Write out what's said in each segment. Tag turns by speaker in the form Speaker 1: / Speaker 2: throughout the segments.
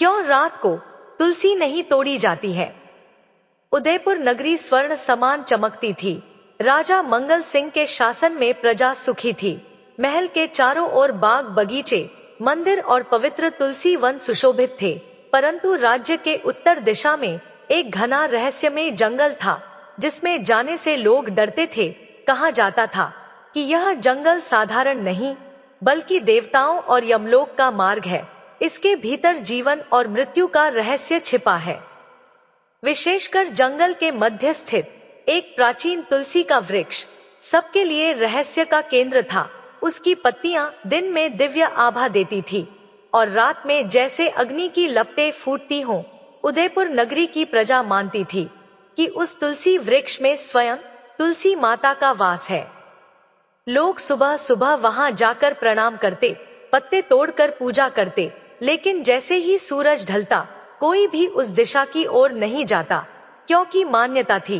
Speaker 1: क्यों रात को तुलसी नहीं तोड़ी जाती है? उदयपुर नगरी स्वर्ण समान चमकती थी। राजा मंगल सिंह के शासन में प्रजा सुखी थी। महल के चारों ओर बाग बगीचे, मंदिर और पवित्र तुलसी वन सुशोभित थे। परंतु राज्य के उत्तर दिशा में एक घना रहस्यमय जंगल था, जिसमें जाने से लोग डरते थे। कहा जाता था कि यह जंगल साधारण नहीं, बल्कि देवताओं और यमलोक का मार्ग है। इसके भीतर जीवन और मृत्यु का रहस्य छिपा है। विशेषकर जंगल के मध्य स्थित एक प्राचीन तुलसी का वृक्ष सबके लिए रहस्य का केंद्र था। उसकी पत्तियां दिन में दिव्य आभा देती थी और रात में जैसे अग्नि की लपटें फूटती हों। उदयपुर नगरी की प्रजा मानती थी कि उस तुलसी वृक्ष में स्वयं तुलसी माता का वास है। लोग सुबह सुबह वहां जाकर प्रणाम करते, पत्ते तोड़कर पूजा करते, लेकिन जैसे ही सूरज ढलता कोई भी उस दिशा की ओर नहीं जाता, क्योंकि मान्यता थी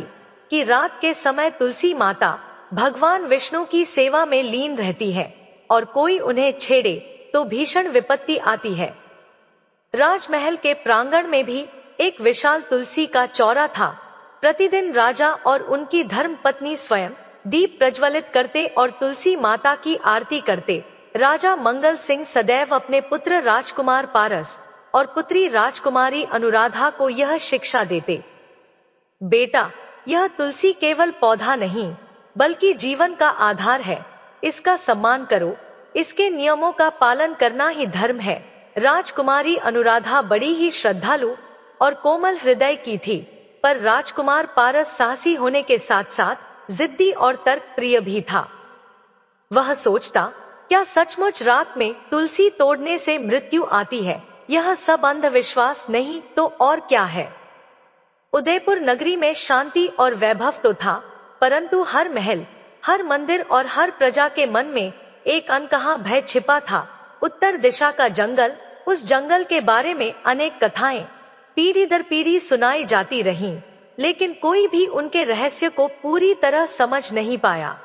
Speaker 1: कि रात के समय तुलसी माता भगवान विष्णु की सेवा में लीन रहती है और कोई उन्हें छेड़े तो भीषण विपत्ति आती है। राजमहल के प्रांगण में भी एक विशाल तुलसी का चौरा था। प्रतिदिन राजा और उनकी धर्मपत्नी स्वयं दीप प्रज्वलित करते और तुलसी माता की आरती करते। राजा मंगल सिंह सदैव अपने पुत्र राजकुमार पारस और पुत्री राजकुमारी अनुराधा को यह शिक्षा देते, बेटा, यह तुलसी केवल पौधा नहीं, बल्कि जीवन का आधार है। इसका सम्मान करो, इसके नियमों का पालन करना ही धर्म है। राजकुमारी अनुराधा बड़ी ही श्रद्धालु और कोमल हृदय की थी, पर राजकुमार पारस साहसी होने के साथ साथ जिद्दी और तर्क प्रिय भी था। वह सोचता, क्या सचमुच रात में तुलसी तोड़ने से मृत्यु आती है? यह सब अंधविश्वास नहीं तो और क्या है? उदयपुर नगरी में शांति और वैभव तो था, परंतु हर महल, हर मंदिर और हर प्रजा के मन में एक अनकहा भय छिपा था। उत्तर दिशा का जंगल, उस जंगल के बारे में अनेक कथाएं पीढ़ी दर पीढ़ी सुनाई जाती रहीं, लेकिन कोई भी उनके रहस्य को पूरी तरह समझ नहीं पाया।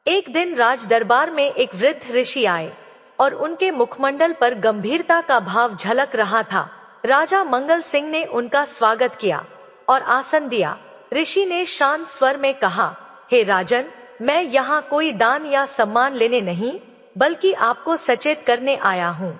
Speaker 1: एक दिन राज दरबार में एक वृद्ध ऋषि आए और उनके मुखमंडल पर गंभीरता का भाव झलक रहा था। राजा मंगल सिंह ने उनका स्वागत किया और आसन दिया। ऋषि ने शांत स्वर में कहा, हे राजन, मैं यहाँ कोई दान या सम्मान लेने नहीं, बल्कि आपको सचेत करने आया हूँ।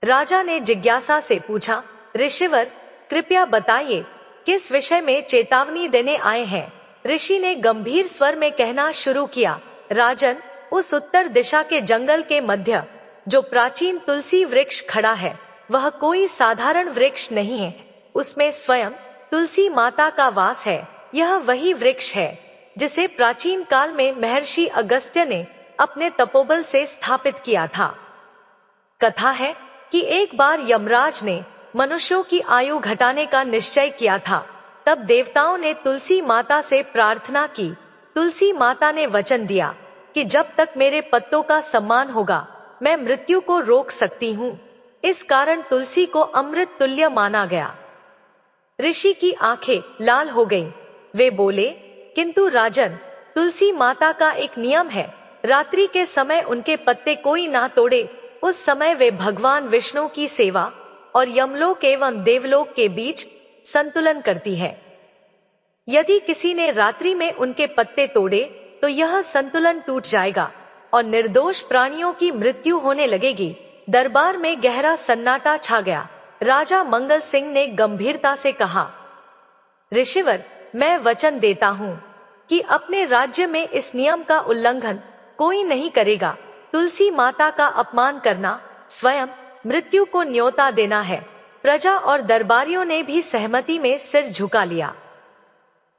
Speaker 1: राजा ने जिज्ञासा से पूछा, ऋषिवर, कृपया बताइए, किस विषय में चेतावनी देने आए हैं? ऋषि ने गंभीर स्वर में कहना शुरू किया, राजन, उस उत्तर दिशा के जंगल के मध्य जो प्राचीन तुलसी वृक्ष खड़ा है, वह कोई साधारण वृक्ष नहीं है। उसमें स्वयं तुलसी माता का वास है। यह वही वृक्ष है जिसे प्राचीन काल में महर्षि अगस्त्य ने अपने तपोबल से स्थापित किया था। कथा है कि एक बार यमराज ने मनुष्यों की आयु घटाने का निश्चय किया था। तब देवताओं ने तुलसी माता से प्रार्थना की। तुलसी माता ने वचन दिया कि जब तक मेरे पत्तों का सम्मान होगा, मैं मृत्यु को रोक सकती हूँ। इस कारण तुलसी को अमृत तुल्य माना गया। ऋषि की आंखें लाल हो गईं। वे बोले, किंतु राजन, तुलसी माता का एक नियम है, रात्रि के समय उनके पत्ते कोई ना तोड़े। उस समय वे भगवान विष्णु की सेवा और यमलोक एवं देवलोक के बीच संतुलन करती है। यदि किसी ने रात्रि में उनके पत्ते तोड़े तो यह संतुलन टूट जाएगा और निर्दोष प्राणियों की मृत्यु होने लगेगी। दरबार में गहरा सन्नाटा छा गया। राजा मंगल सिंह ने गंभीरता से कहा, ऋषिवर, मैं वचन देता हूँ कि अपने राज्य में इस नियम का उल्लंघन कोई नहीं करेगा। तुलसी माता का अपमान करना स्वयं मृत्यु को न्योता देना है। प्रजा और दरबारियों ने भी सहमति में सिर झुका लिया।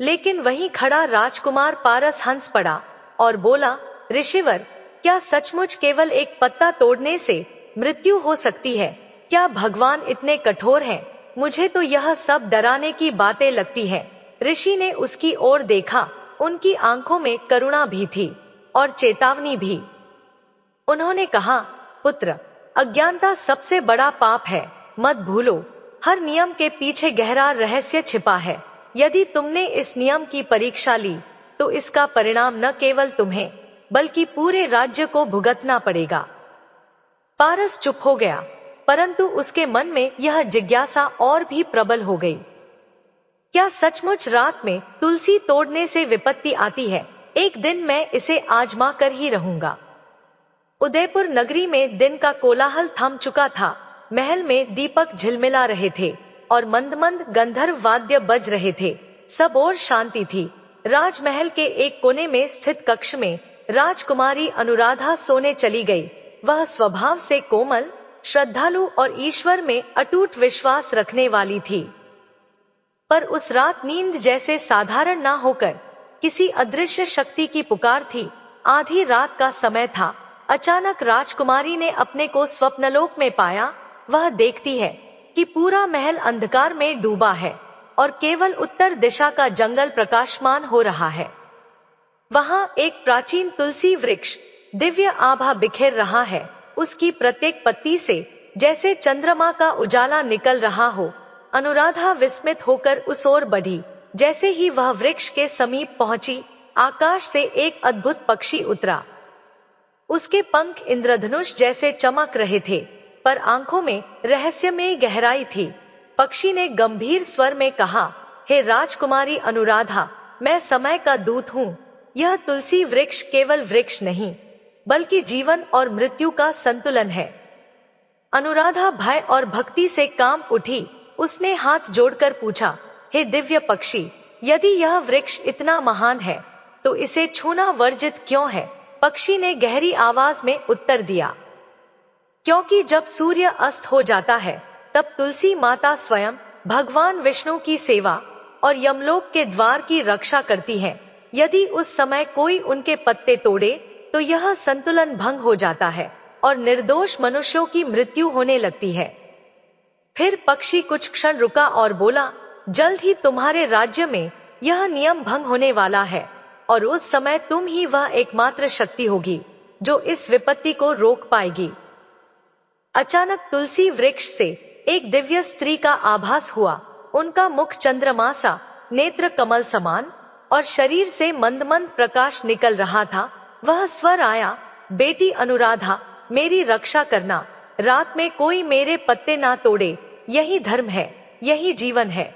Speaker 1: लेकिन वहीं खड़ा राजकुमार पारस हंस पड़ा और बोला, ऋषिवर, क्या सचमुच केवल एक पत्ता तोड़ने से मृत्यु हो सकती है? क्या भगवान इतने कठोर हैं? मुझे तो यह सब डराने की बातें लगती है। ऋषि ने उसकी ओर देखा। उनकी आंखों में करुणा भी थी और चेतावनी भी। उन्होंने कहा, पुत्र, अज्ञानता सबसे बड़ा पाप है, मत भूलो। हर नियम के पीछे गहरा रहस्य छिपा है। यदि तुमने इस नियम की परीक्षा ली तो इसका परिणाम न केवल तुम्हें बल्कि पूरे राज्य को भुगतना पड़ेगा। पारस चुप हो गया। परंतु उसके मन में यह जिज्ञासा और भी प्रबल हो गई। क्या सचमुच रात में तुलसी तोड़ने से विपत्ति आती है? एक दिन मैं इसे आजमा कर ही रहूंगा। उदयपुर नगरी में दिन का कोलाहल थम चुका था। महल में दीपक झिलमिला रहे थे और मंद मंद गंधर्व वाद्य बज रहे थे। सब ओर शांति थी। राजमहल के एक कोने में स्थित कक्ष में राजकुमारी अनुराधा सोने चली गई। वह स्वभाव से कोमल, श्रद्धालु और ईश्वर में अटूट विश्वास रखने वाली थी। पर उस रात नींद जैसे साधारण ना होकर किसी अदृश्य शक्ति की पुकार थी। आधी रात का समय था। अचानक राजकुमारी ने अपने को स्वप्नलोक में पाया। वह देखती है कि पूरा महल अंधकार में डूबा है और केवल उत्तर दिशा का जंगल प्रकाशमान हो रहा है। वहां एक प्राचीन तुलसी वृक्ष दिव्य आभा बिखेर रहा है। उसकी प्रत्येक पत्ती से जैसे चंद्रमा का उजाला निकल रहा हो। अनुराधा विस्मित होकर उस ओर बढ़ी। जैसे ही वह वृक्ष के समीप पहुंची, आकाश से एक अद्भुत पक्षी उतरा। उसके पंख इंद्रधनुष जैसे चमक रहे थे, पर आंखों में रहस्यमय गहराई थी। पक्षी ने गंभीर स्वर में कहा, हे राजकुमारी अनुराधा, मैं समय का दूत हूँ। यह तुलसी वृक्ष केवल वृक्ष नहीं, बल्कि जीवन और मृत्यु का संतुलन है। अनुराधा भय और भक्ति से कांप उठी। उसने हाथ जोड़कर पूछा, हे दिव्य पक्षी, यदि यह वृक्ष इतना महान है, तो इसे छूना वर्जित क्यों है? पक्षी ने गहरी आवाज में उत्तर दिया, क्योंकि जब सूर्य अस्त हो जाता है, तब तुलसी माता स्वयं भगवान विष्णु की सेवा और यमलोक के द्वार की रक्षा करती है। यदि उस समय कोई उनके पत्ते तोड़े, तो यह संतुलन भंग हो जाता है और निर्दोष मनुष्यों की मृत्यु होने लगती है। फिर पक्षी कुछ क्षण रुका और बोला, जल्द ही तुम्हारे राज्य में यह नियम भंग होने वाला है और उस समय तुम ही वह एकमात्र शक्ति होगी जो इस विपत्ति को रोक पाएगी। अचानक तुलसी वृक्ष से एक दिव्य स्त्री का आभास हुआ। उनका मुख चंद्रमा सा, नेत्र कमल समान और शरीर से मंद मंद प्रकाश निकल रहा था। वह स्वर आया, बेटी अनुराधा, मेरी रक्षा करना। रात में कोई मेरे पत्ते ना तोड़े। यही धर्म है, यही जीवन है।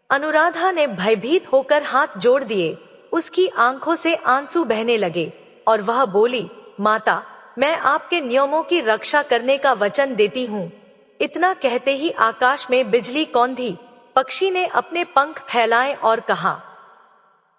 Speaker 1: अनुराधा ने भयभीत होकर हाथ जोड़ दिए। उसकी आंखों से आंसू बहने लगे और वह बोली, माता, मैं आपके नियमों की रक्षा करने का वचन देती हूँ। इतना कहते ही आकाश में बिजली कौंधी। पक्षी ने अपने पंख फैलाए और कहा,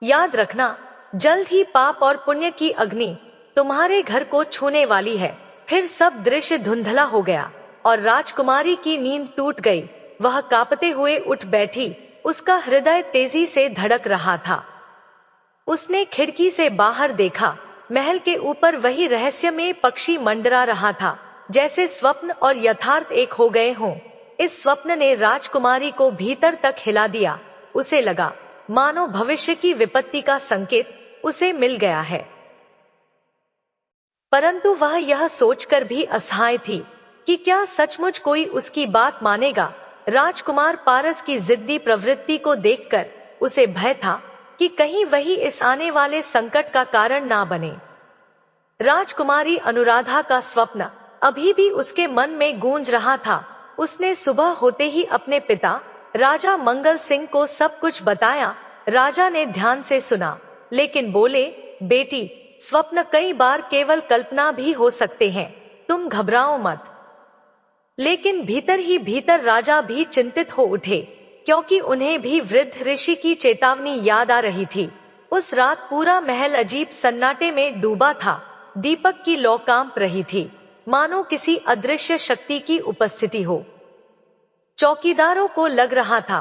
Speaker 1: याद रखना, जल्द ही पाप और पुण्य की अग्नि तुम्हारे घर को छूने वाली है। फिर सब दृश्य धुंधला हो गया और राजकुमारी की नींद टूट गई। वह कांपते हुए उठ बैठी। उसका हृदय तेजी से धड़क रहा था। उसने खिड़की से बाहर देखा। महल के ऊपर वही रहस्यमय पक्षी मंडरा रहा था, जैसे स्वप्न और यथार्थ एक हो गए हों। इस स्वप्न ने राजकुमारी को भीतर तक हिला दिया। उसे लगा मानो भविष्य की विपत्ति का संकेत उसे मिल गया है। परंतु वह यह सोचकर भी असहाय थी कि क्या सचमुच कोई उसकी बात मानेगा। राजकुमार पारस की जिद्दी प्रवृत्ति को देखकर उसे भय था कि कहीं वही इस आने वाले संकट का कारण ना बने। राजकुमारी अनुराधा का स्वप्न अभी भी उसके मन में गूंज रहा था। उसने सुबह होते ही अपने पिता राजा मंगल सिंह को सब कुछ बताया। राजा ने ध्यान से सुना, लेकिन बोले, बेटी, स्वप्न कई बार केवल कल्पना भी हो सकते हैं, तुम घबराओ मत। लेकिन भीतर ही भीतर राजा भी चिंतित हो उठे, क्योंकि उन्हें भी वृद्ध ऋषि की चेतावनी याद आ रही थी। उस रात पूरा महल अजीब सन्नाटे में डूबा था। दीपक की लौ कांप रही थी, मानो किसी अदृश्य शक्ति की उपस्थिति हो। चौकीदारों को लग रहा था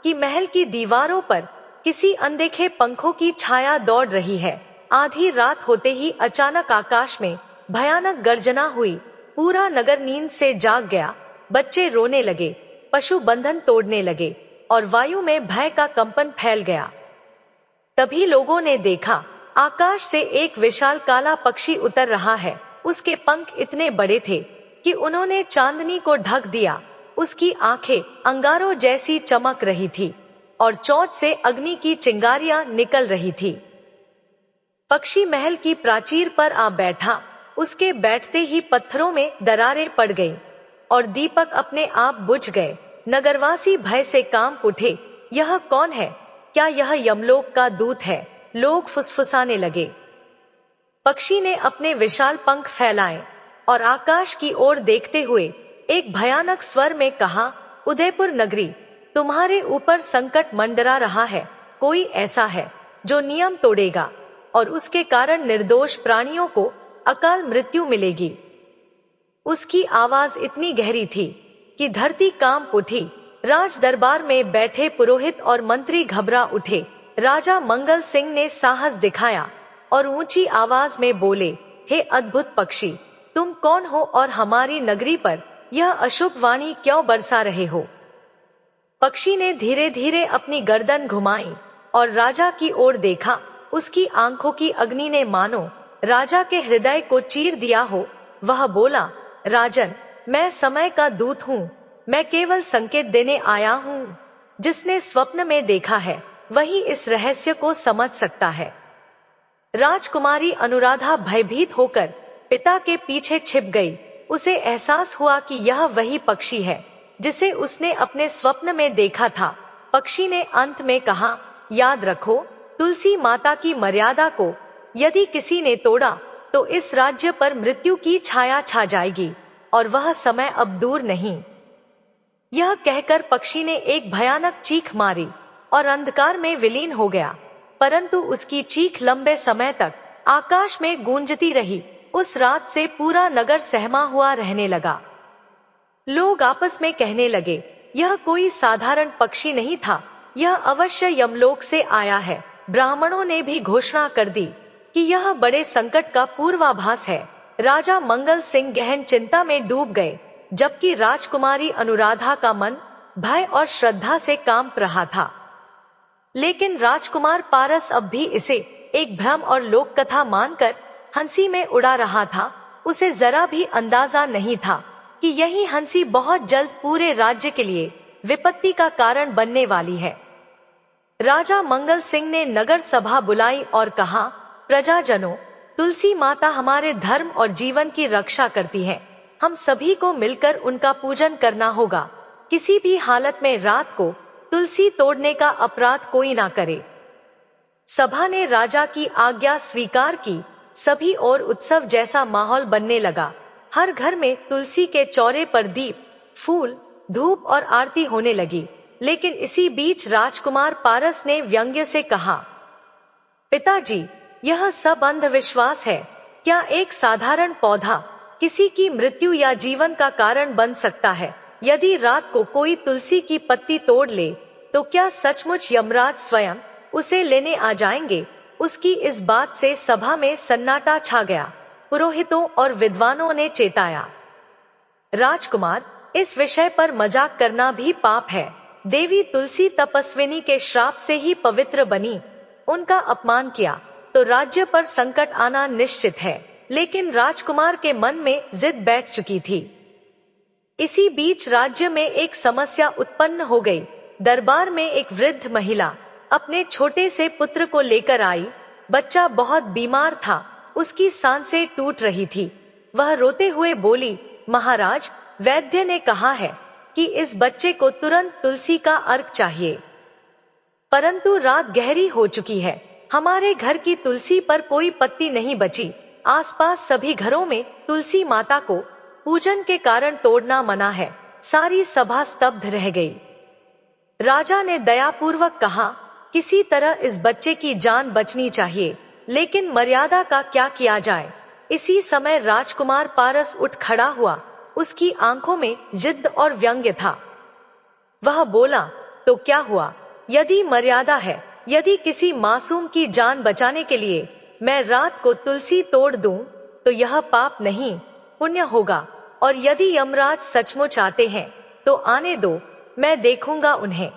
Speaker 1: कि महल की दीवारों पर किसी अनदेखे पंखों की छाया दौड़ रही है। आधी रात होते ही अचानक आकाश में भयानक गर्जना हुई। पूरा नगर नींद से जाग गया। बच्चे रोने लगे, पशु बंधन तोड़ने लगे और वायु में भय का कंपन फैल गया। तभी लोगों ने देखा, आकाश से एक विशाल काला पक्षी उतर रहा है। उसके पंख इतने बड़े थे कि उन्होंने चांदनी को ढक दिया। उसकी आंखें अंगारों जैसी चमक रही थी और चोंच से अग्नि की चिंगारियां निकल रही थी। पक्षी महल की प्राचीर पर आ बैठा। उसके बैठते ही पत्थरों में दरारें पड़ गईं। और दीपक अपने आप बुझ गए। नगरवासी भय से कांप उठे। यह कौन है? क्या यह यमलोक का दूत है? लोग फुसफुसाने लगे। पक्षी ने अपने विशाल पंख फैलाए और आकाश की ओर देखते हुए एक भयानक स्वर में कहा, उदयपुर नगरी, तुम्हारे ऊपर संकट मंडरा रहा है। कोई ऐसा है जो नियम तोड़ेगा और उसके कारण निर्दोष प्राणियों को अकाल मृत्यु मिलेगी। उसकी आवाज इतनी गहरी थी कि धरती कांप उठी। राज दरबार में बैठे पुरोहित और मंत्री घबरा उठे। राजा मंगल सिंह ने साहस दिखाया और ऊंची आवाज में बोले, हे अद्भुत पक्षी, तुम कौन हो और हमारी नगरी पर यह अशुभ वाणी क्यों बरसा रहे हो? पक्षी ने धीरे धीरे अपनी गर्दन घुमाई और राजा की ओर देखा। उसकी आंखों की अग्नि ने मानो राजा के हृदय को चीर दिया हो। वह बोला, राजन, मैं समय का दूत हूँ। मैं केवल संकेत देने आया हूँ। जिसने स्वप्न में देखा है वही इस रहस्य को समझ सकता है। राजकुमारी अनुराधा भयभीत होकर पिता के पीछे छिप गई। उसे एहसास हुआ कि यह वही पक्षी है जिसे उसने अपने स्वप्न में देखा था। पक्षी ने अंत में कहा, याद रखो तुलसी माता की मर्यादा को यदि किसी ने तोड़ा तो इस राज्य पर मृत्यु की छाया छा जाएगी और वह समय अब दूर नहीं। यह कहकर पक्षी ने एक भयानक चीख मारी और अंधकार में विलीन हो गया। परंतु उसकी चीख लंबे समय तक आकाश में गूंजती रही। उस रात से पूरा नगर सहमा हुआ रहने लगा। लोग आपस में कहने लगे, यह कोई साधारण पक्षी नहीं था, यह अवश्य यमलोक से आया है। ब्राह्मणों ने भी घोषणा कर दी कि यह बड़े संकट का पूर्वाभास है। राजा मंगल सिंह गहन चिंता में डूब गए, जबकि राजकुमारी अनुराधा का मन भय और श्रद्धा से कांप रहा था। लेकिन राजकुमार पारस अब भी इसे एक भ्रम और लोक कथा मानकर हंसी में उड़ा रहा था। उसे जरा भी अंदाजा नहीं था कि यही हंसी बहुत जल्द पूरे राज्य के लिए विपत्ति का कारण बनने वाली है। राजा मंगल सिंह ने नगर सभा बुलाई और कहा, प्रजाजनों, तुलसी माता हमारे धर्म और जीवन की रक्षा करती है। हम सभी को मिलकर उनका पूजन करना होगा। किसी भी हालत में रात को तुलसी तोड़ने का अपराध कोई ना करे। सभा ने राजा की आज्ञा स्वीकार की। सभी और उत्सव जैसा माहौल बनने लगा। हर घर में तुलसी के चौरे पर दीप, फूल, धूप और आरती होने लगी। लेकिन इसी बीच राजकुमार पारस ने व्यंग्य से कहा, पिताजी, यह सब अंधविश्वास है। क्या एक साधारण पौधा किसी की मृत्यु या जीवन का कारण बन सकता है? यदि रात को कोई तुलसी की पत्ती तोड़ ले तो क्या सचमुच यमराज स्वयं उसे लेने आ जाएंगे? उसकी इस बात से सभा में सन्नाटा छा गया। पुरोहितों और विद्वानों ने चेताया, राजकुमार, इस विषय पर मजाक करना भी पाप है। देवी तुलसी तपस्विनी के श्राप से ही पवित्र बनी। उनका अपमान किया तो राज्य पर संकट आना निश्चित है। लेकिन राजकुमार के मन में जिद बैठ चुकी थी। इसी बीच राज्य में एक समस्या उत्पन्न हो गई। दरबार में एक वृद्ध महिला अपने छोटे से पुत्र को लेकर आई। बच्चा बहुत बीमार था, उसकी सांसें टूट रही थी। वह रोते हुए बोली, महाराज, वैद्य ने कहा है कि इस बच्चे को तुरंत तुलसी का अर्घ चाहिए। परंतु रात गहरी हो चुकी है। हमारे घर की तुलसी पर कोई पत्ती नहीं बची। आसपास सभी घरों में तुलसी माता को पूजन के कारण तोड़ना मना है। सारी सभा स्तब्ध रह गई। राजा ने दयापूर्वक कहा, किसी तरह इस बच्चे की जान बचनी चाहिए, लेकिन मर्यादा का क्या किया जाए? इसी समय राजकुमार पारस उठ खड़ा हुआ। उसकी आंखों में जिद्द और व्यंग्य था। वह बोला, तो क्या हुआ? यदि मर्यादा है, यदि किसी मासूम की जान बचाने के लिए मैं रात को तुलसी तोड़ दूं, तो यह पाप नहीं, पुण्य होगा। और यदि यमराज सचमुच आते हैं तो आने दो, मैं देखूंगा उन्हें।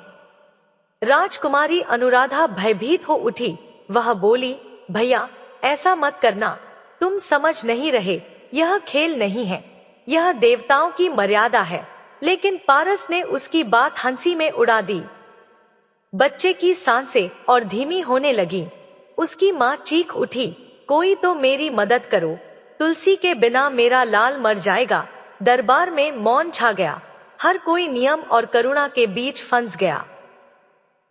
Speaker 1: राजकुमारी अनुराधा भयभीत हो उठी। वह बोली, भैया, ऐसा मत करना। तुम समझ नहीं रहे, यह खेल नहीं है, यह देवताओं की मर्यादा है। लेकिन पारस ने उसकी बात हंसी में उड़ा दी। बच्चे की सांसें और धीमी होने लगी। उसकी मां चीख उठी, कोई तो मेरी मदद करो, तुलसी के बिना मेरा लाल मर जाएगा। दरबार में मौन छा गया। हर कोई नियम और करुणा के बीच फंस गया।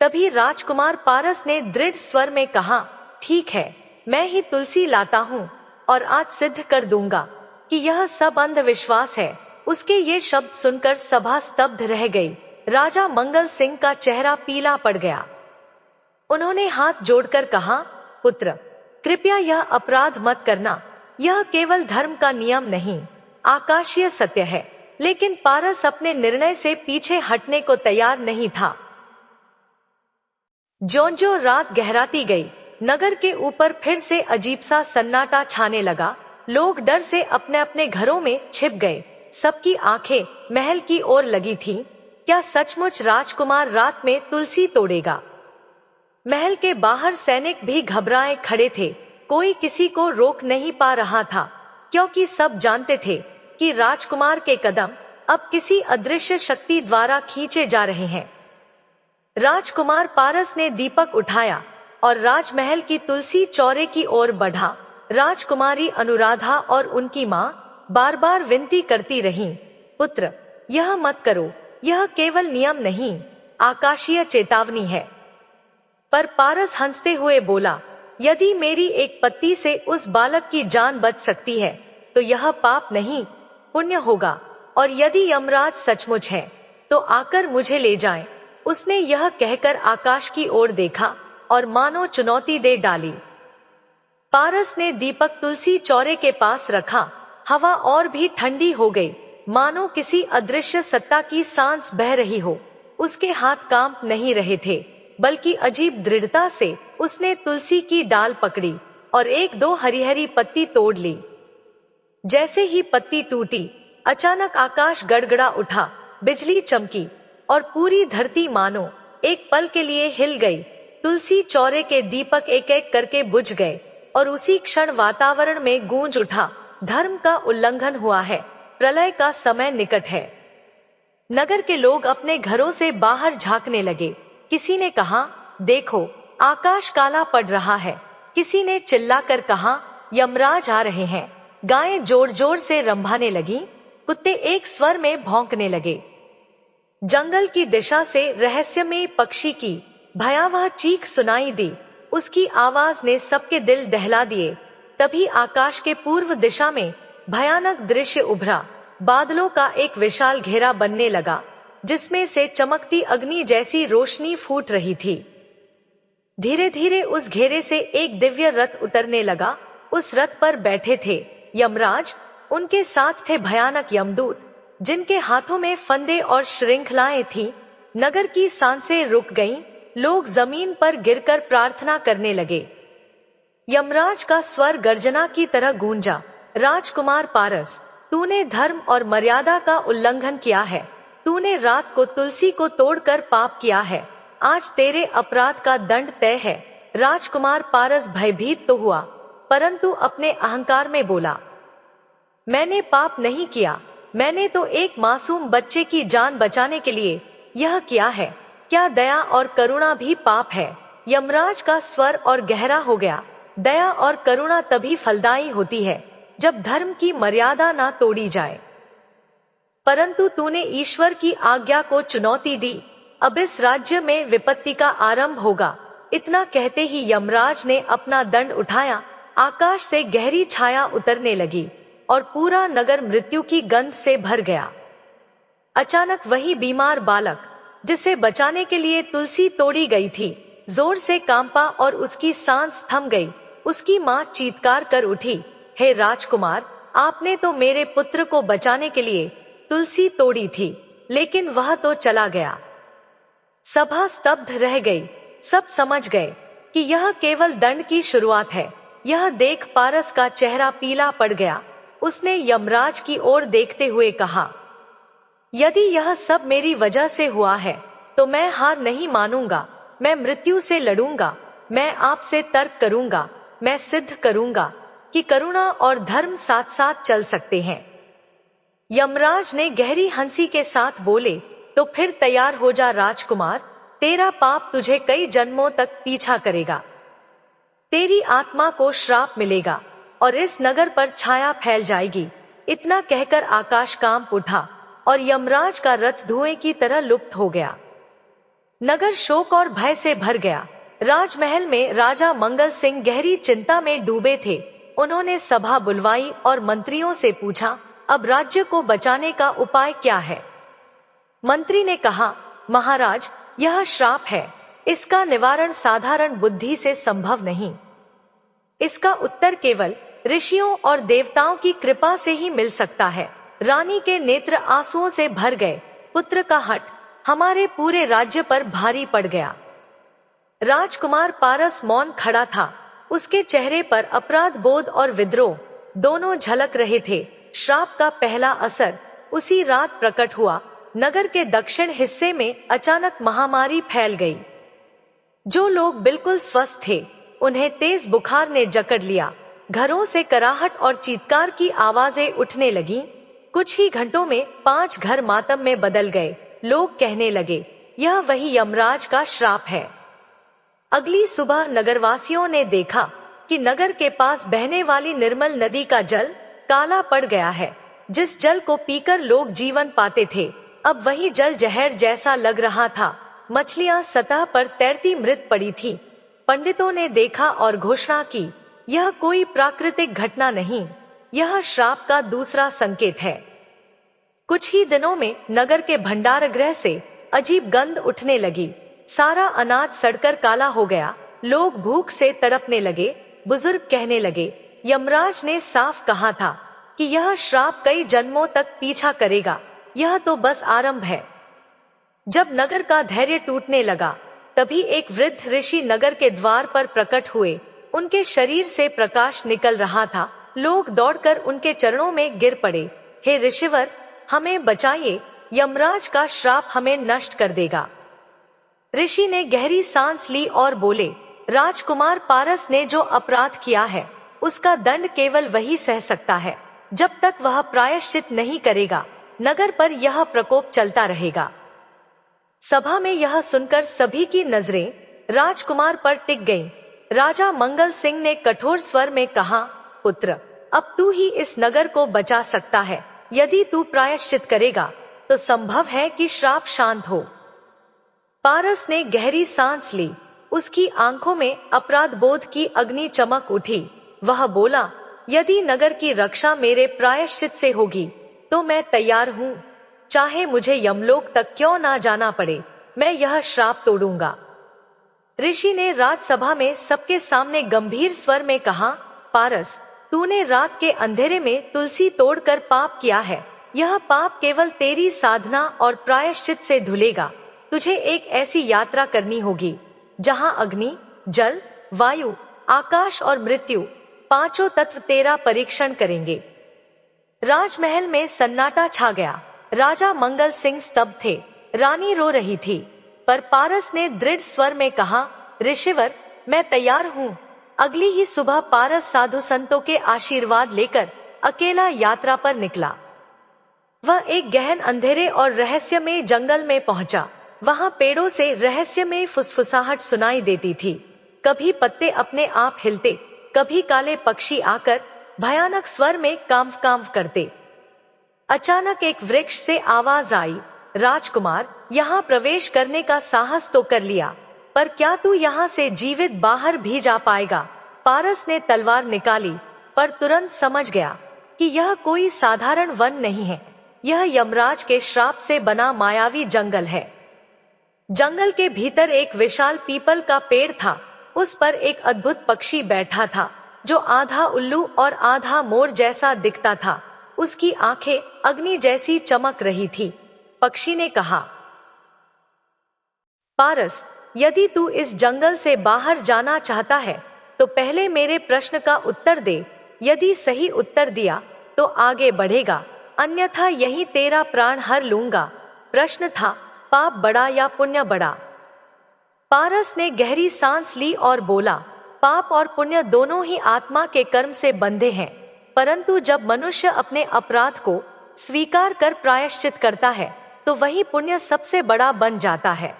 Speaker 1: तभी राजकुमार पारस ने दृढ़ स्वर में कहा, ठीक है, मैं ही तुलसी लाता हूँ और आज सिद्ध कर दूंगा कि यह सब अंधविश्वास है। उसके ये शब्द सुनकर सभा स्तब्ध रह गई। राजा मंगल सिंह का चेहरा पीला पड़ गया। उन्होंने हाथ जोड़कर कहा, पुत्र, कृपया यह अपराध मत करना। यह केवल धर्म का नियम नहीं, आकाशीय सत्य है। लेकिन पारस अपने निर्णय से पीछे हटने को तैयार नहीं था। ज्यों-ज्यों रात गहराती गई, नगर के ऊपर फिर से अजीब सा सन्नाटा छाने लगा। लोग डर से अपने अपने घरों में छिप गए। सबकी आंखें महल की ओर लगी थीं। क्या सचमुच राजकुमार रात में तुलसी तोड़ेगा? महल के बाहर सैनिक भी घबराए खड़े थे। कोई किसी को रोक नहीं पा रहा था, क्योंकि सब जानते थे कि राजकुमार के कदम अब किसी अदृश्य शक्ति द्वारा खींचे जा रहे हैं। राजकुमार पारस ने दीपक उठाया और राजमहल की तुलसी चौरे की ओर बढ़ा। राजकुमारी अनुराधा और उनकी मां बार बार विनती करती रहीं, पुत्र, यह मत करो, यह केवल नियम नहीं, आकाशीय चेतावनी है। पर पारस हंसते हुए बोला, यदि मेरी एक पत्ती से उस बालक की जान बच सकती है तो यह पाप नहीं, पुण्य होगा। और यदि यमराज सचमुच है तो आकर मुझे ले जाएं। उसने यह कहकर आकाश की ओर देखा और मानो चुनौती दे डाली। पारस ने दीपक तुलसी चौरे के पास रखा। हवा और भी ठंडी हो गई, मानो किसी अदृश्य सत्ता की सांस बह रही हो। उसके हाथ कांप नहीं रहे थे, बल्कि अजीब दृढ़ता से उसने तुलसी की डाल पकड़ी और एक दो हरी हरी पत्ती तोड़ ली। जैसे ही पत्ती टूटी, अचानक आकाश गड़गड़ा उठा, बिजली चमकी और पूरी धरती मानो एक पल के लिए हिल गई। तुलसी चौरे के दीपक एक एक करके बुझ गए और उसी क्षण वातावरण में गूंज उठा, धर्म का उल्लंघन हुआ है, प्रलय का समय निकट है। नगर के लोग अपने घरों से बाहर झांकने लगे। किसी ने कहा, देखो, आकाश काला पड़ रहा है। किसी ने चिल्लाकर कहा, यमराज आ रहे हैं। गायें जोर जोर से रंभाने लगीं, कुत्ते एक स्वर में भौंकने लगे। जंगल की दिशा से रहस्यमय पक्षी की भयावह चीख सुनाई दी। उसकी आवाज ने सबके दिल दहला दिए। तभी आकाश के पूर्व दिशा में भयानक दृश्य उभरा। बादलों का एक विशाल घेरा बनने लगा, जिसमें से चमकती अग्नि जैसी रोशनी फूट रही थी। धीरे धीरे उस घेरे से एक दिव्य रथ उतरने लगा। उस रथ पर बैठे थे यमराज। उनके साथ थे भयानक यमदूत, जिनके हाथों में फंदे और श्रृंखलाएं थीं। नगर की सांसें रुक गईं। लोग जमीन पर गिरकर प्रार्थना करने लगे। यमराज का स्वर गर्जना की तरह गूंजा, राजकुमार पारस, तूने धर्म और मर्यादा का उल्लंघन किया है। तूने रात को तुलसी को तोड़कर पाप किया है। आज तेरे अपराध का दंड तय है। राजकुमार पारस भयभीत तो हुआ, परंतु अपने अहंकार में बोला, मैंने पाप नहीं किया। मैंने तो एक मासूम बच्चे की जान बचाने के लिए यह किया है। क्या दया और करुणा भी पाप है? यमराज का स्वर और गहरा हो गया। दया और करुणा तभी फलदायी होती है जब धर्म की मर्यादा ना तोड़ी जाए। परंतु तूने ईश्वर की आज्ञा को चुनौती दी। अब इस राज्य में विपत्ति का आरंभ होगा। इतना कहते ही यमराज ने अपना दंड उठाया। आकाश से गहरी छाया उतरने लगी और पूरा नगर मृत्यु की गंध से भर गया। अचानक वही बीमार बालक, जिसे बचाने के लिए तुलसी तोड़ी गई थी, जोर से कांपा और उसकी सांस थम गई। उसकी मां चीत्कार कर उठी, हे राजकुमार, आपने तो मेरे पुत्र को बचाने के लिए तुलसी तोड़ी थी, लेकिन वह तो चला गया। सभा स्तब्ध रह गई। सब समझ गए कि यह केवल दंड की शुरुआत है। यह देख पारस का चेहरा पीला पड़ गया। उसने यमराज की ओर देखते हुए कहा, यदि यह सब मेरी वजह से हुआ है तो मैं हार नहीं मानूंगा। मैं मृत्यु से लड़ूंगा। मैं आपसे तर्क करूंगा। मैं सिद्ध करूंगा कि करुणा और धर्म साथ साथ चल सकते हैं। यमराज ने गहरी हंसी के साथ बोले, तो फिर तैयार हो जा राजकुमार। तेरा पाप तुझे कई जन्मों तक पीछा करेगा। तेरी आत्मा को श्राप मिलेगा और इस नगर पर छाया फैल जाएगी। इतना कहकर आकाश कांप उठा और यमराज का रथ धुएं की तरह लुप्त हो गया। नगर शोक और भय से भर गया। राजमहल में राजा मंगल सिंह गहरी चिंता में डूबे थे। उन्होंने सभा बुलवाई और मंत्रियों से पूछा, अब राज्य को बचाने का उपाय क्या है? मंत्री ने कहा, महाराज, यह श्राप है। इसका निवारण साधारण बुद्धि से संभव नहीं। इसका उत्तर केवल ऋषियों और देवताओं की कृपा से ही मिल सकता है। रानी के नेत्र आंसुओं से भर गए। पुत्र का हठ हमारे पूरे राज्य पर भारी पड़ गया। राजकुमार पारस मौन खड़ा था। उसके चेहरे पर अपराध बोध और विद्रोह दोनों झलक रहे थे। श्राप का पहला असर उसी रात प्रकट हुआ। नगर के दक्षिण हिस्से में अचानक महामारी फैल गई। जो लोग बिल्कुल स्वस्थ थे, उन्हें तेज बुखार ने जकड़ लिया। घरों से कराहट और चीत्कार की आवाजें उठने लगीं। कुछ ही घंटों में 5 घर मातम में बदल गए। लोग कहने लगे, यह वही यमराज का श्राप है। अगली सुबह नगरवासियों ने देखा कि नगर के पास बहने वाली निर्मल नदी का जल काला पड़ गया है। जिस जल को पीकर लोग जीवन पाते थे, अब वही जल जहर जैसा लग रहा था। मछलियां सतह पर तैरती मृत पड़ी थी। पंडितों ने देखा और घोषणा की, यह कोई प्राकृतिक घटना नहीं, यह श्राप का दूसरा संकेत है। कुछ ही दिनों में नगर के भंडारगृह से अजीब गंध उठने लगी। सारा अनाज सड़कर काला हो गया। लोग भूख से तड़पने लगे। बुजुर्ग कहने लगे, यमराज ने साफ कहा था कि यह श्राप कई जन्मों तक पीछा करेगा। यह तो बस आरंभ है। जब नगर का धैर्य टूटने लगा, तभी एक वृद्ध ऋषि नगर के द्वार पर प्रकट हुए। उनके शरीर से प्रकाश निकल रहा था। लोग दौड़कर उनके चरणों में गिर पड़े। हे ऋषिवर, हमें बचाइए, यमराज का श्राप हमें नष्ट कर देगा। ऋषि ने गहरी सांस ली और बोले, राजकुमार पारस ने जो अपराध किया है, उसका दंड केवल वही सह सकता है। जब तक वह प्रायश्चित नहीं करेगा, नगर पर यह प्रकोप चलता रहेगा। सभा में यह सुनकर सभी की नजरें राजकुमार पर टिक गईं। राजा मंगल सिंह ने कठोर स्वर में कहा, पुत्र, अब तू ही इस नगर को बचा सकता है। यदि तू प्रायश्चित करेगा, तो संभव है कि श्राप शांत हो। पारस ने गहरी सांस ली। उसकी आंखों में अपराध बोध की अग्नि चमक उठी। वह बोला, यदि नगर की रक्षा मेरे प्रायश्चित से होगी, तो मैं तैयार हूं। चाहे मुझे यमलोक तक क्यों ना जाना पड़े, मैं यह श्राप तोड़ूंगा। ऋषि ने राजसभा में सबके सामने गंभीर स्वर में कहा, पारस, तूने रात के अंधेरे में तुलसी तोड़कर पाप किया है। यह पाप केवल तेरी साधना और प्रायश्चित से धुलेगा। तुझे एक ऐसी यात्रा करनी होगी जहां अग्नि, जल, वायु, आकाश और मृत्यु पांचों तत्व तेरा परीक्षण करेंगे। राजमहल में सन्नाटा छा गया। राजा मंगल सिंह स्तब्ध थे। रानी रो रही थी। पर पारस ने दृढ़ स्वर में कहा, ऋषिवर, मैं तैयार हूं। अगली ही सुबह पारस साधु संतों के आशीर्वाद लेकर अकेला यात्रा पर निकला। वह एक गहन अंधेरे और रहस्यमय जंगल में पहुंचा। वहां पेड़ों से रहस्यमय फुसफुसाहट सुनाई देती थी। कभी पत्ते अपने आप हिलते, कभी काले पक्षी आकर भयानक स्वर में कांव कांव करते। अचानक एक वृक्ष से आवाज आई, राजकुमार, यहाँ प्रवेश करने का साहस तो कर लिया, पर क्या तू यहाँ से जीवित बाहर भी जा पाएगा? पारस ने तलवार निकाली, पर तुरंत समझ गया कि यह कोई साधारण वन नहीं है। यह यमराज के श्राप से बना मायावी जंगल है। जंगल के भीतर एक विशाल पीपल का पेड़ था। उस पर एक अद्भुत पक्षी बैठा था, जो आधा उल्लू और आधा मोर जैसा दिखता था। उसकी आंखें अग्नि जैसी चमक रही थी। पक्षी ने कहा, पारस, यदि तू इस जंगल से बाहर जाना चाहता है, तो पहले मेरे प्रश्न का उत्तर दे। यदि सही उत्तर दिया तो आगे बढ़ेगा, अन्यथा यही तेरा प्राण हर लूंगा। प्रश्न था, पाप बड़ा या पुण्य बड़ा? पारस ने गहरी सांस ली और बोला, पाप और पुण्य दोनों ही आत्मा के कर्म से बंधे हैं, परंतु जब मनुष्य अपने अपराध को स्वीकार कर प्रायश्चित करता है, तो वही पुण्य सबसे बड़ा बन जाता है।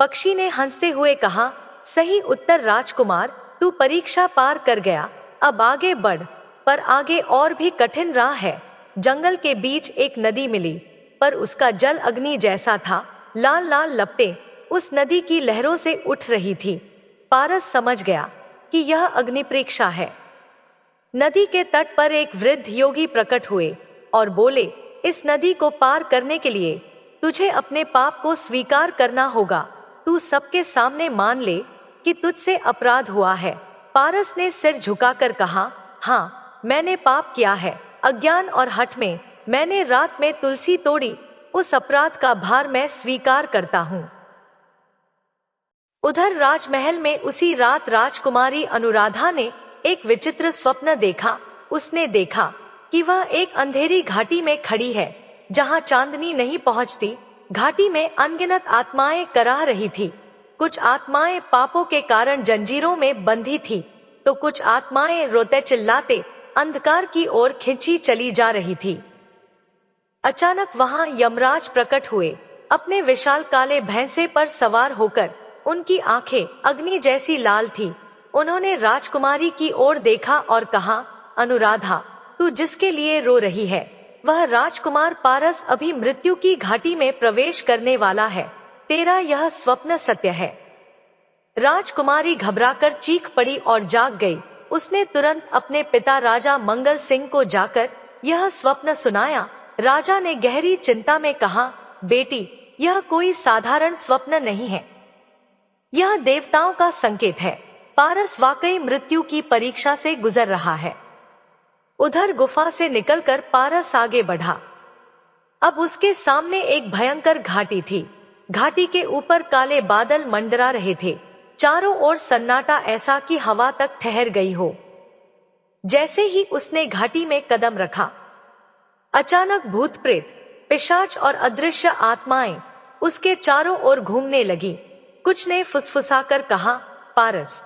Speaker 1: पक्षी ने हंसते हुए कहा, सही उत्तर राजकुमार, तू परीक्षा पार कर गया। अब आगे बढ़। पर आगे और भी कठिन राह है। जंगल के बीच एक नदी मिली, पर उसका जल अग्नि जैसा था। लाल लाल लपटें उस नदी की लहरों से उठ रही थी। पारस समझ गया कि यह अग्निपरीक्षा है। नदी के तट पर एक वृद्ध योगी प्रकट हुए और बोले, इस नदी को पार करने के लिए तुझे अपने पाप को स्वीकार करना होगा। तू सबके सामने मान ले कि तुझसे अपराध हुआ है। पारस ने सिर झुकाकर कहा, हाँ, मैंने पाप किया है। अज्ञान और हठ में मैंने रात में तुलसी तोड़ी, उस अपराध का भार मैं स्वीकार करता हूँ। उधर राजमहल में उसी रात राजकुमारी अनुराधा ने एक विचित्र स्वप्न देखा। उसने देखा कि वह एक अंधेरी घाटी में खड़ी है, जहां चांदनी नहीं पहुंचती। घाटी में अनगिनत आत्माएं कराह रही थी। कुछ आत्माएं पापों के कारण जंजीरों में बंधी थी, तो कुछ आत्माएं रोते चिल्लाते अंधकार की ओर खिंची चली जा रही थी। अचानक वहां यमराज प्रकट हुए, अपने विशाल काले भैंसे पर सवार होकर। उनकी आंखें अग्नि जैसी लाल थी। उन्होंने राजकुमारी की ओर देखा और कहा, अनुराधा, तू जिसके लिए रो रही है, वह राजकुमार पारस अभी मृत्यु की घाटी में प्रवेश करने वाला है। तेरा यह स्वप्न सत्य है। राजकुमारी घबराकर चीख पड़ी और जाग गई। उसने तुरंत अपने पिता राजा मंगल सिंह को जाकर यह स्वप्न सुनाया। राजा ने गहरी चिंता में कहा, बेटी, यह कोई साधारण स्वप्न नहीं है, यह देवताओं का संकेत है। पारस वाकई मृत्यु की परीक्षा से गुजर रहा है। उधर गुफा से निकलकर पारस आगे बढ़ा। अब उसके सामने एक भयंकर घाटी थी। घाटी के ऊपर काले बादल मंडरा रहे थे। चारों ओर सन्नाटा ऐसा कि हवा तक ठहर गई हो। जैसे ही उसने घाटी में कदम रखा, अचानक भूत प्रेत, पिशाच और अदृश्य आत्माएं उसके चारों ओर घूमने लगी। कुछ ने फुसफुसाकर कहा, पारस,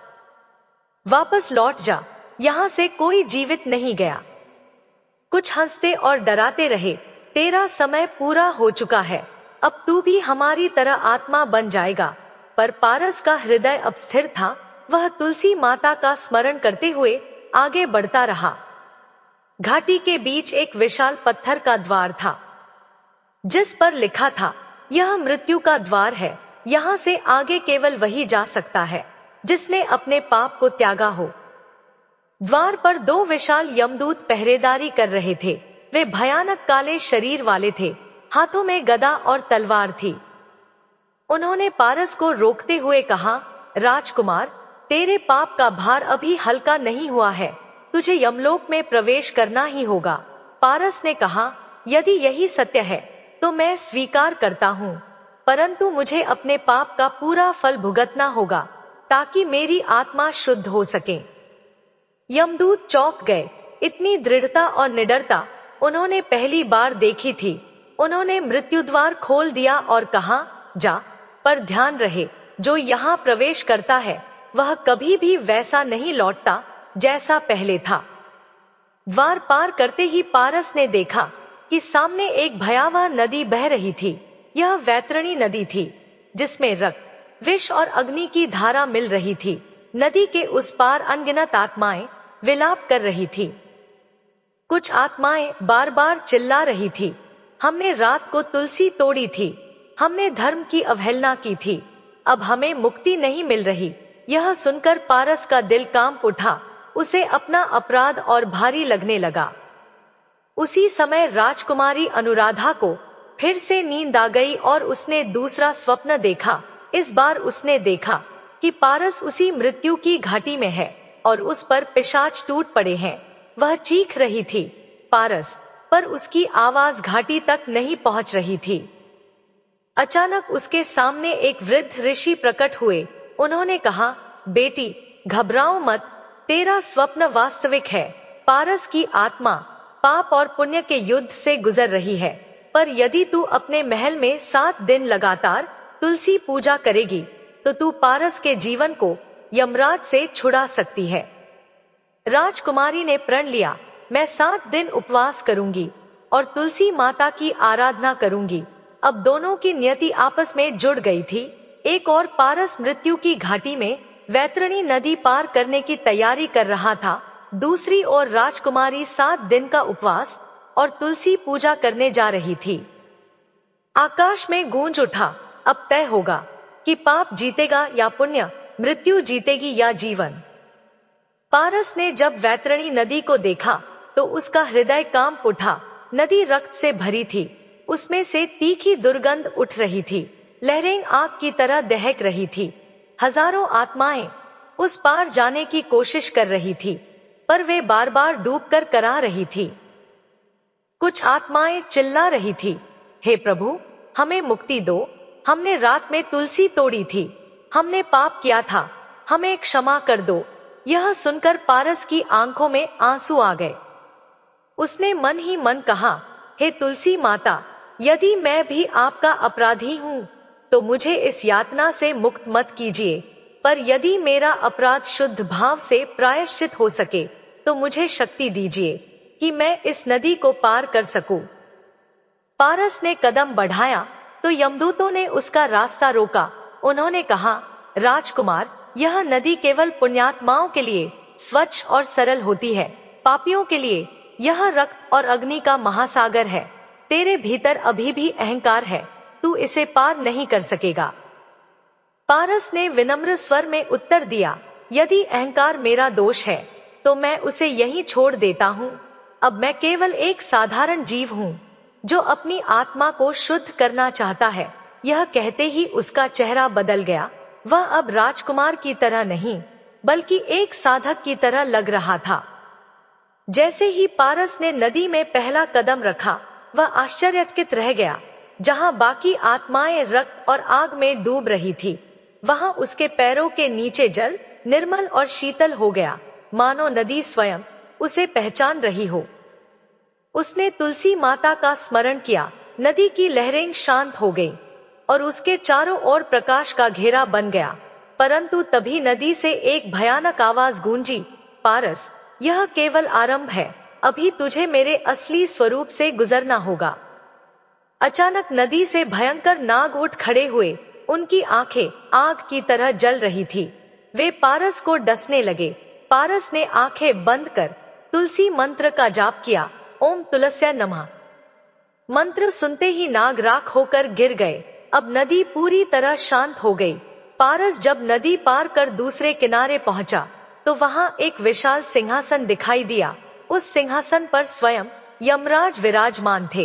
Speaker 1: वापस लौट जा, यहां से कोई जीवित नहीं गया। कुछ हंसते और डराते रहे, तेरा समय पूरा हो चुका है, अब तू भी हमारी तरह आत्मा बन जाएगा। पर पारस का हृदय अब स्थिर था। वह तुलसी माता का स्मरण करते हुए आगे बढ़ता रहा। घाटी के बीच एक विशाल पत्थर का द्वार था, जिस पर लिखा था, यह मृत्यु का द्वार है। यहां से आगे केवल वही जा सकता है जिसने अपने पाप को त्यागा हो। द्वार पर दो विशाल यमदूत पहरेदारी कर रहे थे। वे भयानक काले शरीर वाले थे, हाथों में गदा और तलवार थी। उन्होंने पारस को रोकते हुए कहा, राजकुमार, तेरे पाप का भार अभी हल्का नहीं हुआ है, तुझे यमलोक में प्रवेश करना ही होगा। पारस ने कहा, यदि यही सत्य है तो मैं स्वीकार करता हूँ, परंतु मुझे अपने पाप का पूरा फल भुगतना होगा ताकि मेरी आत्मा शुद्ध हो सके। यमदूत चौंक गए। इतनी दृढ़ता और निडरता उन्होंने पहली बार देखी थी। उन्होंने मृत्युद्वार खोल दिया और कहा, जा, पर ध्यान रहे, जो यहाँ प्रवेश करता है वह कभी भी वैसा नहीं लौटता जैसा पहले था। द्वार पार करते ही पारस ने देखा कि सामने एक भयावह नदी बह रही थी। यह वैतरणी नदी थी, जिसमें रक्त, विष और अग्नि की धारा मिल रही थी। नदी के उस पार अनगिनत आत्माएं विलाप कर रही थी। कुछ आत्माएं बार बार चिल्ला रही थी, हमने रात को तुलसी तोड़ी थी, हमने धर्म की अवहेलना की थी, अब हमें मुक्ति नहीं मिल रही। यह सुनकर पारस का दिल कांप उठा। उसे अपना अपराध और भारी लगने लगा। उसी समय राजकुमारी अनुराधा को फिर से नींद आ गई और उसने दूसरा स्वप्न देखा। इस बार उसने देखा कि पारस उसी मृत्यु की घाटी में है और उस पर पिशाच टूट पड़े हैं। वह चीख रही थी, पारस, पर उसकी आवाज घाटी तक नहीं पहुंच रही थी। अचानक उसके सामने एक वृद्ध ऋषि प्रकट हुए। उन्होंने कहा, बेटी, घबराओ मत, तेरा स्वप्न वास्तविक है। पारस की आत्मा पाप और पुण्य के युद्ध से गुजर रही है, पर यदि तू अपने महल में 7 दिन लगातार तुलसी पूजा करेगी तो तू पारस के जीवन को यमराज से छुड़ा सकती है। राजकुमारी ने प्रण लिया, मैं 7 दिन उपवास करूंगी और तुलसी माता की आराधना करूंगी। अब दोनों की नियति आपस में जुड़ गई थी। एक और पारस मृत्यु की घाटी में वैतरणी नदी पार करने की तैयारी कर रहा था, दूसरी ओर राजकुमारी 7 दिन का उपवास और तुलसी पूजा करने जा रही थी। आकाश में गूंज उठा, अब तय होगा कि पाप जीतेगा या पुण्य, मृत्यु जीतेगी या जीवन। पारस ने जब वैतरणी नदी को देखा तो उसका हृदय कांप उठा। नदी रक्त से भरी थी, उसमें से तीखी दुर्गंध उठ रही थी, लहरें आग की तरह दहक रही थी। हजारों आत्माएं उस पार जाने की कोशिश कर रही थी, पर वे बार बार डूबकर करा रही थी। कुछ आत्माएं चिल्ला रही थी, हे प्रभु, हमें मुक्ति दो, हमने रात में तुलसी तोड़ी थी, हमने पाप किया था, हमें क्षमा कर दो। यह सुनकर पारस की आंखों में आंसू आ गए। उसने मन ही मन कहा, हे तुलसी माता, यदि मैं भी आपका अपराधी हूं तो मुझे इस यातना से मुक्त मत कीजिए, पर यदि मेरा अपराध शुद्ध भाव से प्रायश्चित हो सके तो मुझे शक्ति दीजिए कि मैं इस नदी को पार कर सकूं। पारस ने कदम बढ़ाया तो यमदूतों ने उसका रास्ता रोका। उन्होंने कहा, राजकुमार, यह नदी केवल पुण्यात्माओं के लिए स्वच्छ और सरल होती है, पापियों के लिए यह रक्त और अग्नि का महासागर है। तेरे भीतर अभी भी अहंकार है, तू इसे पार नहीं कर सकेगा। पारस ने विनम्र स्वर में उत्तर दिया, यदि अहंकार मेरा दोष है तो मैं उसे यहीं छोड़ देता हूँ। अब मैं केवल एक साधारण जीव हूँ जो अपनी आत्मा को शुद्ध करना चाहता है। यह कहते ही उसका चेहरा बदल गया। वह अब राजकुमार की तरह नहीं बल्कि एक साधक की तरह लग रहा था। जैसे ही पारस ने नदी में पहला कदम रखा, वह आश्चर्यचकित रह गया। जहां बाकी आत्माएं रक्त और आग में डूब रही थी, वहां उसके पैरों के नीचे जल निर्मल और शीतल हो गया, मानो नदी स्वयं उसे पहचान रही हो। उसने तुलसी माता का स्मरण किया। नदी की लहरें शांत हो गई और उसके चारों ओर प्रकाश का घेरा बन गया। परंतु तभी नदी से एक भयानक आवाज गूंजी, पारस, यह केवल आरंभ है, अभी तुझे मेरे असली स्वरूप से गुजरना होगा। अचानक नदी से भयंकर नाग उठ खड़े हुए। उनकी आंखें आग की तरह जल रही थी। वे पारस को डसने लगे। पारस ने आंखें बंद कर तुलसी मंत्र का जाप किया, ओम तुलस्या नमः। मंत्र सुनते ही नाग राख होकर गिर गए। अब नदी पूरी तरह शांत हो गई। पारस जब नदी पार कर दूसरे किनारे पहुंचा तो वहां एक विशाल सिंहासन दिखाई दिया। उस सिंहासन पर स्वयं यमराज विराजमान थे।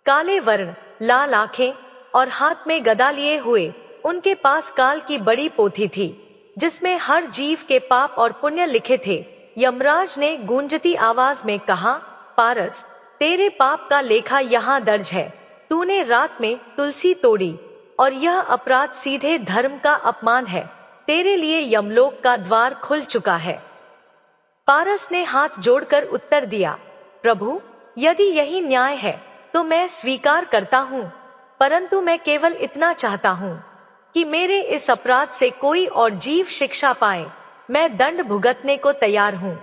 Speaker 1: काले वर्ण, लाल आंखें और हाथ में गदा लिए हुए। उनके पास काल की बड़ी पोथी थी जिसमें हर जीव के पाप और पुण्य लिखे थे। यमराज ने गूंजती आवाज में कहा, पारस, तेरे पाप का लेखा यहाँ दर्ज है। तूने रात में तुलसी तोड़ी और यह अपराध सीधे धर्म का अपमान है। तेरे लिए यमलोक का द्वार खुल चुका है। पारस ने हाथ जोड़कर उत्तर दिया, प्रभु, यदि यही न्याय है तो मैं स्वीकार करता हूँ, परंतु मैं केवल इतना चाहता हूँ कि मेरे इस अपराध से कोई और जीव शिक्षा पाए। मैं दंड भुगतने को तैयार हूँ।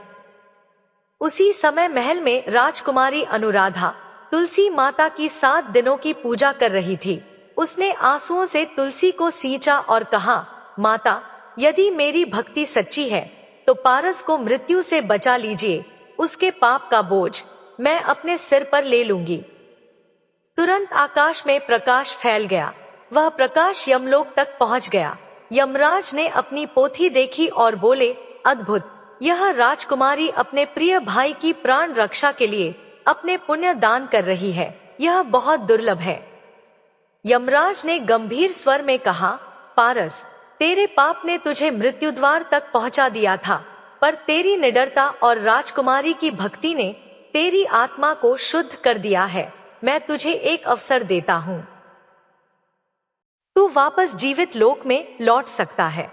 Speaker 1: उसी समय महल में राजकुमारी अनुराधा तुलसी माता की 7 दिनों की पूजा कर रही थी। उसने आंसुओं से तुलसी को सींचा और कहा, माता, यदि मेरी भक्ति सच्ची है तो पारस को मृत्यु से बचा लीजिए। उसके पाप का बोझ मैं अपने सिर पर ले लूंगी। तुरंत आकाश में प्रकाश फैल गया। वह प्रकाश यमलोक तक पहुंच गया। यमराज ने अपनी पोथी देखी और बोले, अद्भुत, यह राजकुमारी अपने प्रिय भाई की प्राण रक्षा के लिए अपने पुण्य दान कर रही है। यह बहुत दुर्लभ है। यमराज ने गंभीर स्वर में कहा, पारस, तेरे पाप ने तुझे मृत्युद्वार तक पहुंचा दिया था, पर तेरी निडरता और राजकुमारी की भक्ति ने तेरी आत्मा को शुद्ध कर दिया है। मैं तुझे एक अवसर देता हूं। तू वापस जीवित लोक में लौट सकता है,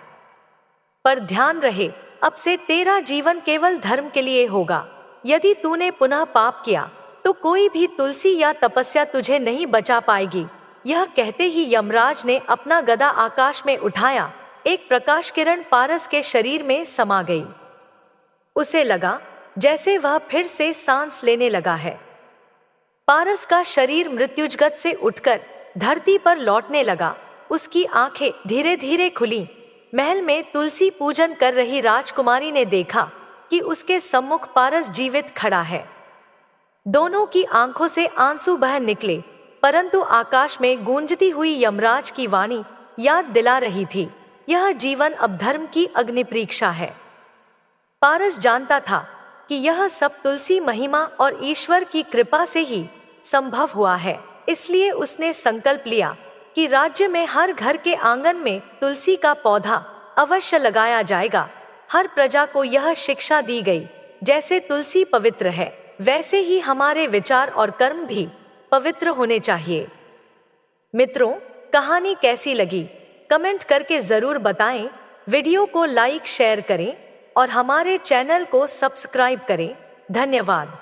Speaker 1: पर ध्यान रहे, अब से तेरा जीवन केवल धर्म के लिए होगा। यदि तूने पुनः पाप किया तो कोई भी तुलसी या तपस्या तुझे नहीं बचा पाएगी। यह कहते ही यमराज ने अपना गदा आकाश में उठाया। एक प्रकाश किरण पारस के शरीर में समा गई। उसे लगा जैसे वह फिर से सांस लेने लगा है। पारस का शरीर मृत्युजगत से उठकर धरती पर लौटने लगा। उसकी आंखें धीरे धीरे खुली। महल में तुलसी पूजन कर रही राजकुमारी ने देखा कि उसके सम्मुख पारस जीवित खड़ा है। दोनों की आंखों से आंसू बह निकले, परंतु आकाश में गूंजती हुई यमराज की वाणी याद दिला रही थी, यह जीवन अब धर्म की अग्नि परीक्षा है। पारस जानता था कि यह सब तुलसी महिमा और ईश्वर की कृपा से ही संभव हुआ है, इसलिए उसने संकल्प लिया कि राज्य में हर घर के आंगन में तुलसी का पौधा अवश्य लगाया जाएगा। हर प्रजा को यह शिक्षा दी गई, जैसे तुलसी पवित्र है, वैसे ही हमारे विचार और कर्म भी पवित्र होने चाहिए। मित्रों, कहानी कैसी लगी कमेंट करके जरूर बताएं। वीडियो को लाइक शेयर करें और हमारे चैनल को सब्सक्राइब करें। धन्यवाद।